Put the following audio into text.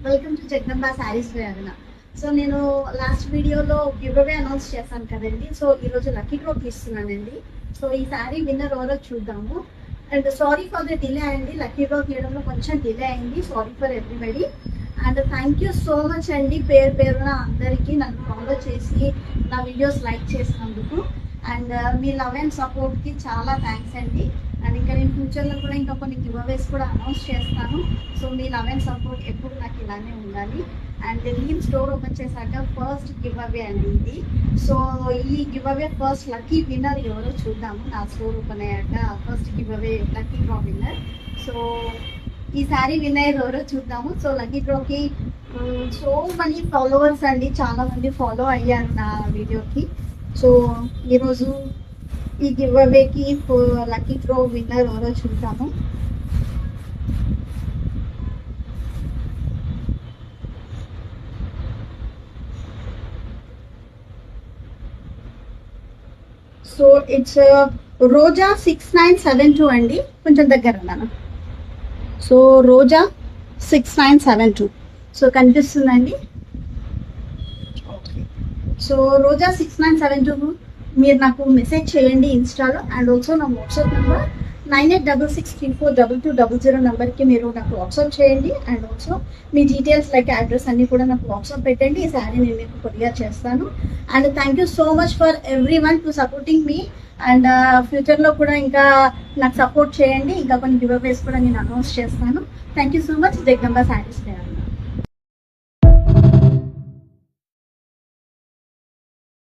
Welcome to Jagadamba sarees ప్రయాగన. So నేను last వీడియోలో గివ్ అవే అనౌన్స్ చేశాను కదండి. సో ఈరోజు లక్కీ డ్రా తీస్తున్నానండి. సో ఈ శారీ విన్నర్ ఎవరో చూద్దాము. And sorry for the delay అండి, లక్కీ డ్రా తీయడంలో కొంచెం డిలే అయింది. Sorry for everybody. And thank you so much అండి, పేరు పేరున అందరికీ నన్ను ఫాలో చేసి నా వీడియోస్ లైక్ చేసినందుకు. అండ్ మీ లవ్ అండ్ సపోర్ట్కి చాలా థ్యాంక్స్ అండి. అండ్ ఇంకా నేను ఫ్యూచర్లో కూడా ఇంకా కొన్ని గివ్ అవేస్ కూడా అనౌన్స్ చేస్తాను. సో మీ లవ్ అండ్ సపోర్ట్ ఎప్పుడు నాకు ఇలానే ఉండాలి. అండ్ నేను స్టోర్ ఓపెన్ చేశాక ఫస్ట్ గివ్ అవే అండి ఇది. సో ఈ giveaway first lucky winner ఎవరో చూద్దాము. నా స్టోర్ ఓపెన్ అయ్యాక first giveaway lucky draw winner. So ఈ సారీ విన్నర్ ఎవరో చూద్దాము. సో లక్కీ డ్రాకి సో మనీ ఫాలోవర్స్ అండి, చాలా మంది ఫాలో అయ్యారు నా వీడియోకి. సో ఈరోజు ఈ గివ్ అవేకి లక్కీ డ్రా విన్నర్ ఎవరో చూద్దాము. సో ఇట్స్ రోజా 6972 అండి, కొంచెం దగ్గర ఉన్నాను. సో రోజా 6972 సో కనిపిస్తుందండి. ఓకే, సో రోజా 6972 మీరు నాకు మెసేజ్ చేయండి ఇన్స్టాలో. అండ్ ఆల్సో నా వాట్సాప్ నెంబర్ 9866342200 నెంబర్కి మీరు నాకు వాట్సాప్ చేయండి. And also me details like address అన్నీ కూడా నాకు వాట్సాప్ పెట్టండి. ఈ శారీ నేను మీకు కొరియర్ చేస్తాను. And thank you so much for every one to supporting me. And ఫ్యూచర్లో కూడా ఇంకా నాకు సపోర్ట్ చేయండి. ఇంకా కొన్ని గివ్ అవేస్ కూడా నేను అనౌన్స్ చేస్తాను. Thank you so much. Jagadamba saris.